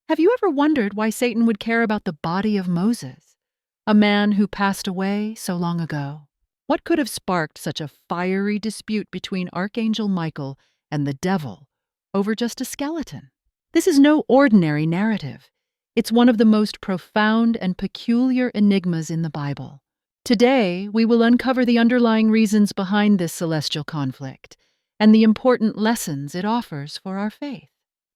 Have you ever wondered why Satan would care about the body of Moses, a man who passed away so long ago? What could have sparked such a fiery dispute between Archangel Michael and the devil over just a skeleton? This is no ordinary narrative. It's one of the most profound and peculiar enigmas in the Bible. Today, we will uncover the underlying reasons behind this celestial conflict and the important lessons it offers for our faith.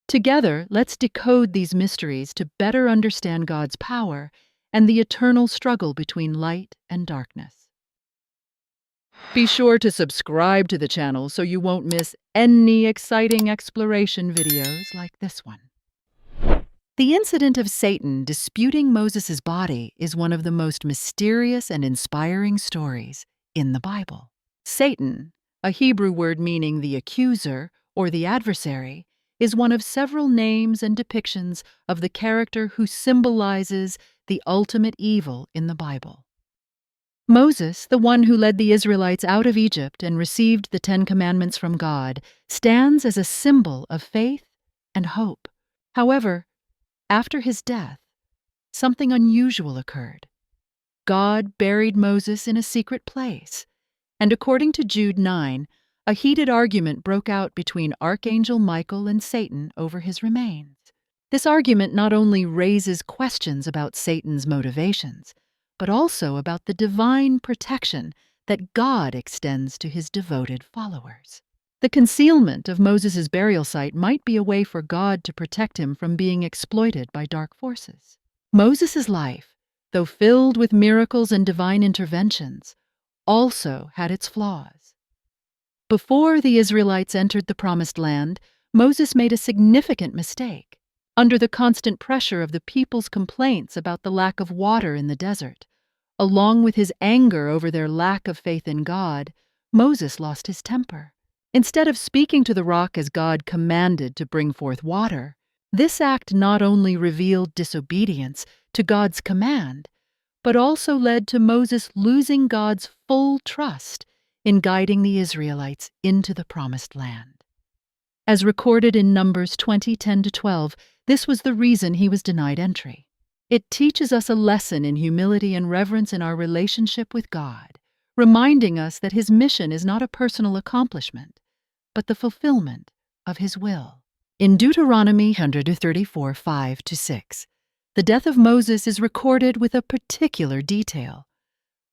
Together, let's decode these mysteries to better understand God's power and the eternal struggle between light and darkness. Be sure to subscribe to the channel so you won't miss any exciting exploration videos like this one. The incident of Satan disputing Moses' body is one of the most mysterious and inspiring stories in the Bible. Satan, a Hebrew word meaning the accuser or the adversary, is one of several names and depictions of the character who symbolizes the ultimate evil in the Bible. Moses, the one who led the Israelites out of Egypt and received the Ten Commandments from God, stands as a symbol of faith and hope. However, after his death, something unusual occurred. God buried Moses in a secret place, and according to Jude 9, a heated argument broke out between Archangel Michael and Satan over his remains. This argument not only raises questions about Satan's motivations, but also about the divine protection that God extends to his devoted followers. The concealment of Moses' burial site might be a way for God to protect him from being exploited by dark forces. Moses' life, though filled with miracles and divine interventions, also had its flaws. Before the Israelites entered the Promised Land, Moses made a significant mistake. Under the constant pressure of the people's complaints about the lack of water in the desert, along with his anger over their lack of faith in God, Moses lost his temper. Instead of speaking to the rock as God commanded to bring forth water, this act not only revealed disobedience to God's command, but also led to Moses losing God's full trust in guiding the Israelites into the Promised Land. As recorded in Numbers 20:10-12, this was the reason he was denied entry. It teaches us a lesson in humility and reverence in our relationship with God, reminding us that his mission is not a personal accomplishment, but the fulfillment of his will. In Deuteronomy 134:5-6, the death of Moses is recorded with a particular detail.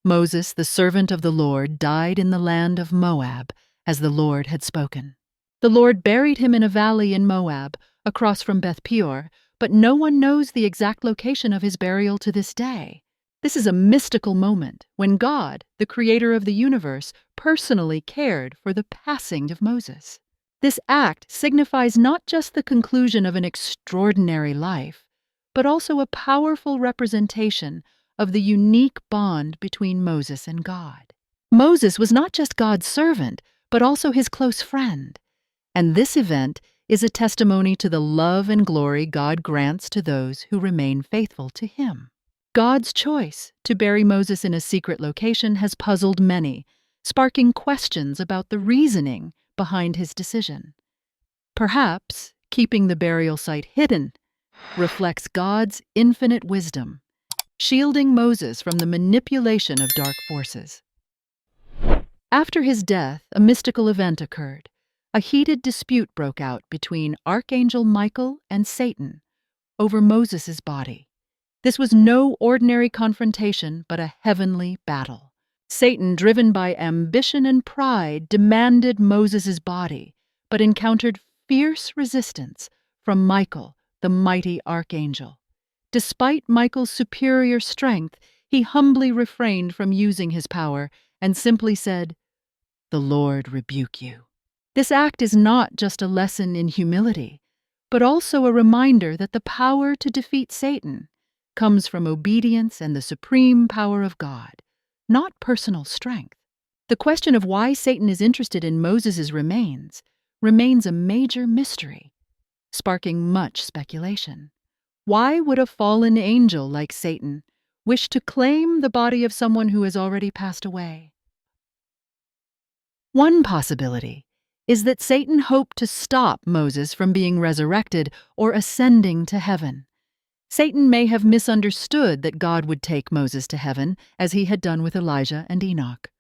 Moses, the servant of the Lord, died in the land of Moab, as the Lord had spoken. The Lord buried him in a valley in Moab, across from Beth Peor, but no one knows the exact location of his burial to this day. This is a mystical moment when God, the creator of the universe, personally cared for the passing of Moses. This act signifies not just the conclusion of an extraordinary life, but also a powerful representation of the unique bond between Moses and God. Moses was not just God's servant, but also his close friend. And this event is a testimony to the love and glory God grants to those who remain faithful to him. God's choice to bury Moses in a secret location has puzzled many, sparking questions about the reasoning behind his decision. Perhaps keeping the burial site hidden reflects God's infinite wisdom, shielding Moses from the manipulation of dark forces. After his death, a mystical event occurred. A heated dispute broke out between Archangel Michael and Satan over Moses' body. This was no ordinary confrontation, but a heavenly battle. Satan, driven by ambition and pride, demanded Moses' body, but encountered fierce resistance from Michael, the mighty archangel. Despite Michael's superior strength, he humbly refrained from using his power and simply said, "The Lord rebuke you." This act is not just a lesson in humility, but also a reminder that the power to defeat Satan comes from obedience and the supreme power of God, not personal strength. The question of why Satan is interested in Moses' remains remains a major mystery, sparking much speculation. Why would a fallen angel like Satan wish to claim the body of someone who has already passed away? One possibility is that Satan hoped to stop Moses from being resurrected or ascending to heaven. Satan may have misunderstood that God would take Moses to heaven, as he had done with Elijah and Enoch.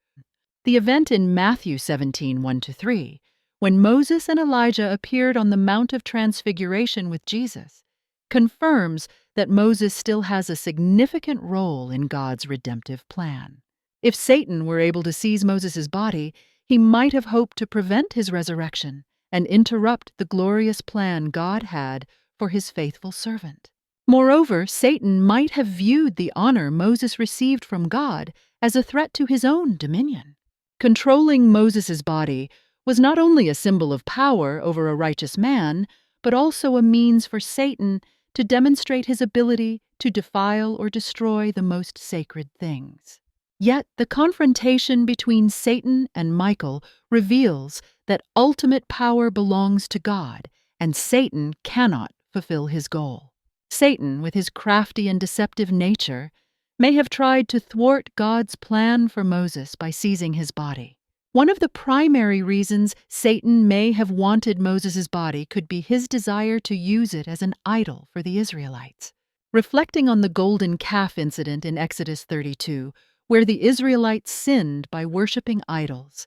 The event in Matthew 17, 1-3, when Moses and Elijah appeared on the Mount of Transfiguration with Jesus, confirms that Moses still has a significant role in God's redemptive plan. If Satan were able to seize Moses' body, he might have hoped to prevent his resurrection and interrupt the glorious plan God had for his faithful servant. Moreover, Satan might have viewed the honor Moses received from God as a threat to his own dominion. Controlling Moses' body was not only a symbol of power over a righteous man, but also a means for Satan to demonstrate his ability to defile or destroy the most sacred things. Yet the confrontation between Satan and Michael reveals that ultimate power belongs to God, and Satan cannot fulfill his goal. Satan, with his crafty and deceptive nature, may have tried to thwart God's plan for Moses by seizing his body. One of the primary reasons Satan may have wanted Moses' body could be his desire to use it as an idol for the Israelites. Reflecting on the golden calf incident in Exodus 32, where the Israelites sinned by worshiping idols,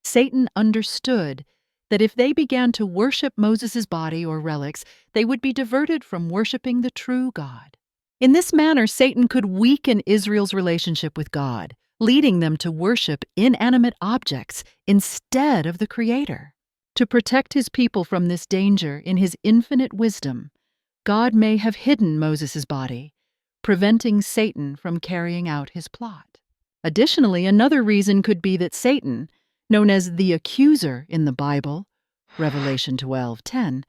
Satan understood that if they began to worship Moses' body or relics, they would be diverted from worshiping the true God. In this manner, Satan could weaken Israel's relationship with God, leading them to worship inanimate objects instead of the Creator. To protect his people from this danger in his infinite wisdom, God may have hidden Moses' body, preventing Satan from carrying out his plot. Additionally, another reason could be that Satan, known as the accuser in the Bible, Revelation 12:10,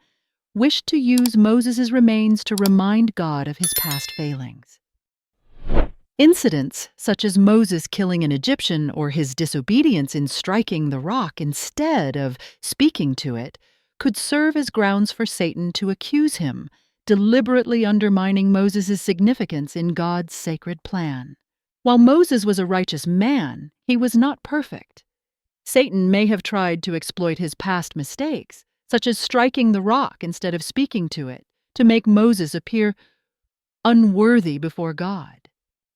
wished to use Moses' remains to remind God of his past failings. Incidents such as Moses killing an Egyptian or his disobedience in striking the rock instead of speaking to it could serve as grounds for Satan to accuse him, deliberately undermining Moses' significance in God's sacred plan. While Moses was a righteous man, he was not perfect. Satan may have tried to exploit his past mistakes, such as striking the rock instead of speaking to it, to make Moses appear unworthy before God.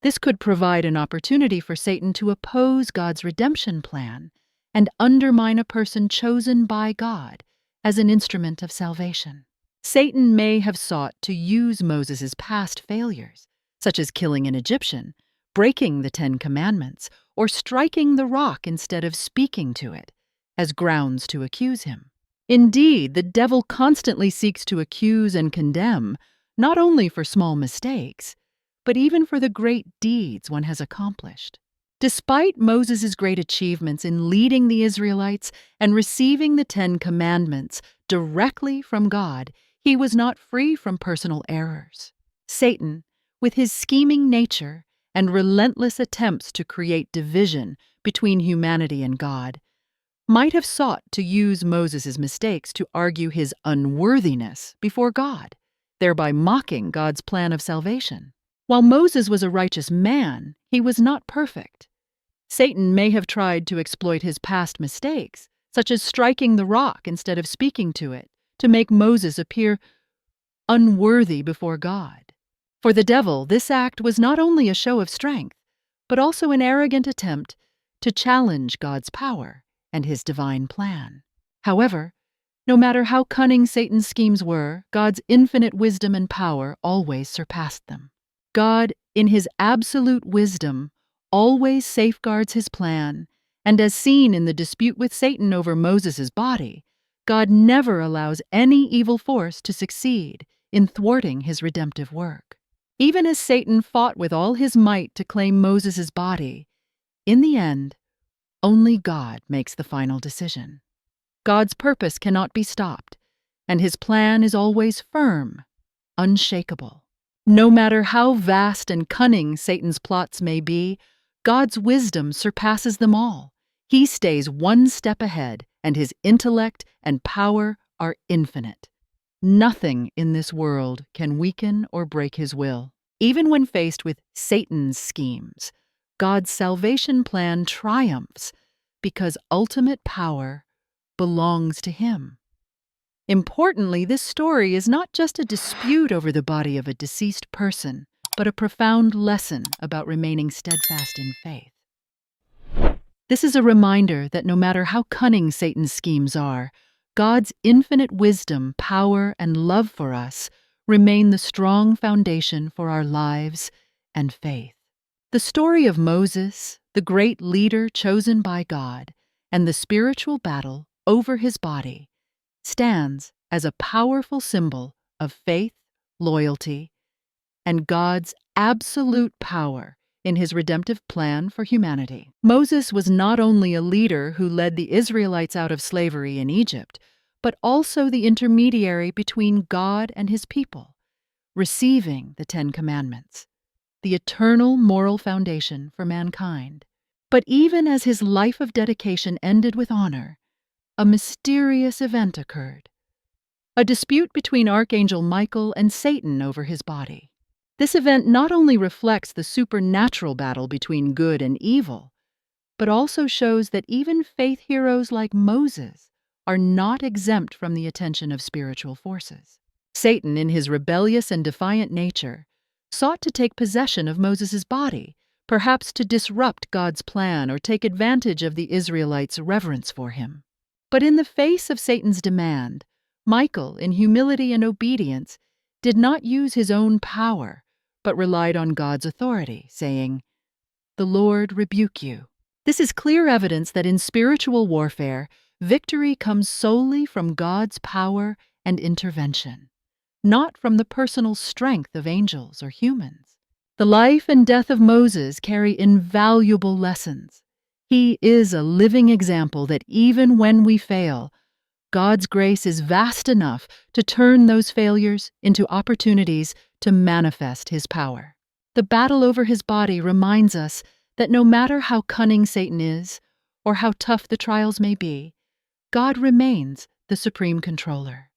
This could provide an opportunity for Satan to oppose God's redemption plan and undermine a person chosen by God as an instrument of salvation. Satan may have sought to use Moses' past failures, such as killing an Egyptian, breaking the 10 Commandments, or striking the rock instead of speaking to it, as grounds to accuse him. Indeed, the devil constantly seeks to accuse and condemn, not only for small mistakes, but even for the great deeds one has accomplished. Despite Moses' great achievements in leading the Israelites and receiving the 10 Commandments directly from God, he was not free from personal errors. Satan, with his scheming nature and relentless attempts to create division between humanity and God, might have sought to use Moses' mistakes to argue his unworthiness before God, thereby mocking God's plan of salvation. While Moses was a righteous man, he was not perfect. Satan may have tried to exploit his past mistakes, such as striking the rock instead of speaking to it, to make Moses appear unworthy before God. For the devil, this act was not only a show of strength, but also an arrogant attempt to challenge God's power and his divine plan. However, no matter how cunning Satan's schemes were, God's infinite wisdom and power always surpassed them. God, in his absolute wisdom, always safeguards his plan, and as seen in the dispute with Satan over Moses' body, God never allows any evil force to succeed in thwarting his redemptive work. Even as Satan fought with all his might to claim Moses' body, in the end, only God makes the final decision. God's purpose cannot be stopped, and his plan is always firm, unshakable. No matter how vast and cunning Satan's plots may be, God's wisdom surpasses them all. He stays one step ahead, and his intellect and power are infinite. Nothing in this world can weaken or break his will. Even when faced with Satan's schemes, God's salvation plan triumphs because ultimate power belongs to him. Importantly, this story is not just a dispute over the body of a deceased person, but a profound lesson about remaining steadfast in faith. This is a reminder that no matter how cunning Satan's schemes are, God's infinite wisdom, power, and love for us remain the strong foundation for our lives and faith. The story of Moses, the great leader chosen by God, and the spiritual battle over his body stands as a powerful symbol of faith, loyalty, and God's absolute power in his redemptive plan for humanity. Moses was not only a leader who led the Israelites out of slavery in Egypt, but also the intermediary between God and his people, receiving the Ten Commandments, the eternal moral foundation for mankind. But even as his life of dedication ended with honor, a mysterious event occurred: a dispute between Archangel Michael and Satan over his body. This event not only reflects the supernatural battle between good and evil, but also shows that even faith heroes like Moses are not exempt from the attention of spiritual forces. Satan, in his rebellious and defiant nature, sought to take possession of Moses' body, perhaps to disrupt God's plan or take advantage of the Israelites' reverence for him. But in the face of Satan's demand, Michael, in humility and obedience, did not use his own power, but relied on God's authority, saying, "The Lord rebuke you." This is clear evidence that in spiritual warfare, victory comes solely from God's power and intervention, not from the personal strength of angels or humans. The life and death of Moses carry invaluable lessons. He is a living example that even when we fail, God's grace is vast enough to turn those failures into opportunities to manifest his power. The battle over his body reminds us that no matter how cunning Satan is, or how tough the trials may be, God remains the supreme controller.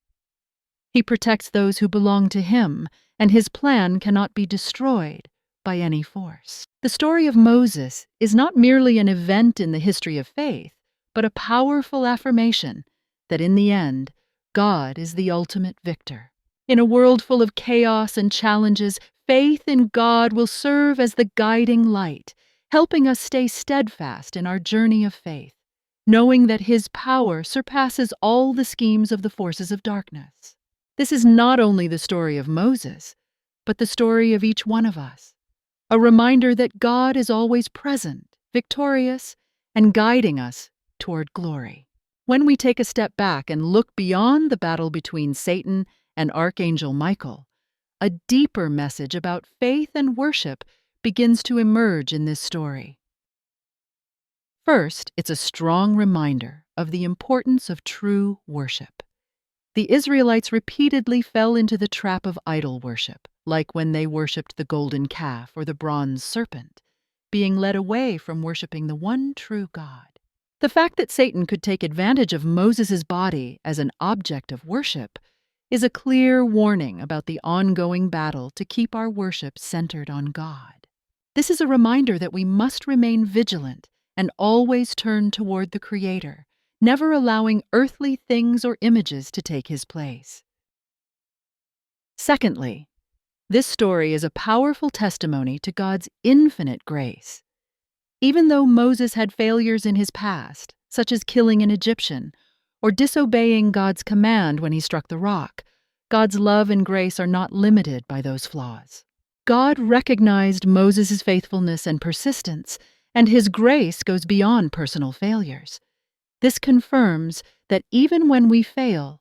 He protects those who belong to him, and his plan cannot be destroyed by any force. The story of Moses is not merely an event in the history of faith, but a powerful affirmation that in the end, God is the ultimate victor. In a world full of chaos and challenges, faith in God will serve as the guiding light, helping us stay steadfast in our journey of faith, knowing that his power surpasses all the schemes of the forces of darkness. This is not only the story of Moses, but the story of each one of us, a reminder that God is always present, victorious, and guiding us toward glory. When we take a step back and look beyond the battle between Satan and Archangel Michael, a deeper message about faith and worship begins to emerge in this story. First, it's a strong reminder of the importance of true worship. The Israelites repeatedly fell into the trap of idol worship, like when they worshipped the golden calf or the bronze serpent, being led away from worshiping the one true God. The fact that Satan could take advantage of Moses' body as an object of worship is a clear warning about the ongoing battle to keep our worship centered on God. This is a reminder that we must remain vigilant and always turn toward the Creator, never allowing earthly things or images to take his place. Secondly, this story is a powerful testimony to God's infinite grace. Even though Moses had failures in his past, such as killing an Egyptian or disobeying God's command when he struck the rock, God's love and grace are not limited by those flaws. God recognized Moses' faithfulness and persistence, and his grace goes beyond personal failures. This confirms that even when we fail,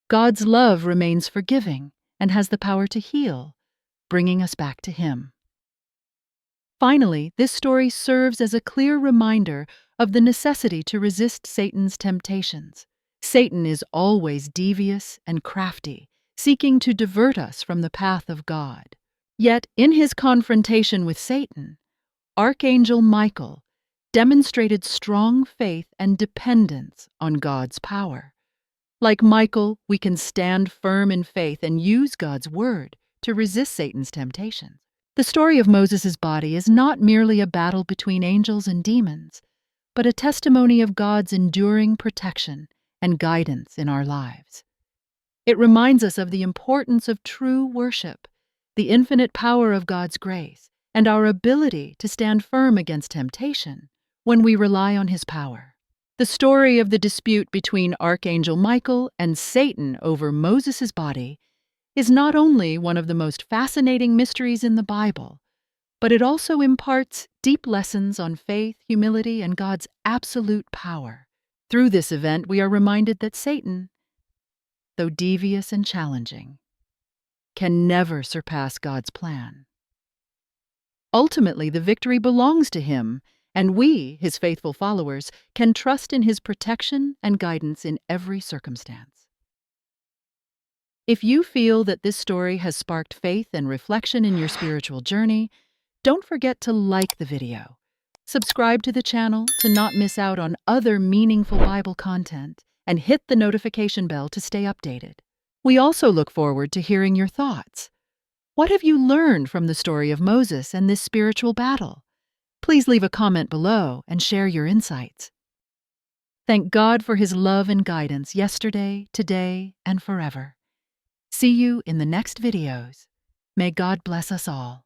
God's love remains forgiving and has the power to heal, bringing us back to him. Finally, this story serves as a clear reminder of the necessity to resist Satan's temptations. Satan is always devious and crafty, seeking to divert us from the path of God. Yet, in his confrontation with Satan, Archangel Michael demonstrated strong faith and dependence on God's power. Like Michael, we can stand firm in faith and use God's word to resist Satan's temptations. The story of Moses' body is not merely a battle between angels and demons, but a testimony of God's enduring protection and guidance in our lives. It reminds us of the importance of true worship, the infinite power of God's grace, and our ability to stand firm against temptation when we rely on His power. The story of the dispute between Archangel Michael and Satan over Moses' body is not only one of the most fascinating mysteries in the Bible, but it also imparts deep lessons on faith, humility, and God's absolute power. Through this event, we are reminded that Satan, though devious and challenging, can never surpass God's plan. Ultimately, the victory belongs to Him, and we, His faithful followers, can trust in His protection and guidance in every circumstance. If you feel that this story has sparked faith and reflection in your spiritual journey, don't forget to like the video. Subscribe to the channel to not miss out on other meaningful Bible content, and hit the notification bell to stay updated. We also look forward to hearing your thoughts. What have you learned from the story of Moses and this spiritual battle? Please leave a comment below and share your insights. Thank God for His love and guidance yesterday, today, and forever. See you in the next videos. May God bless us all.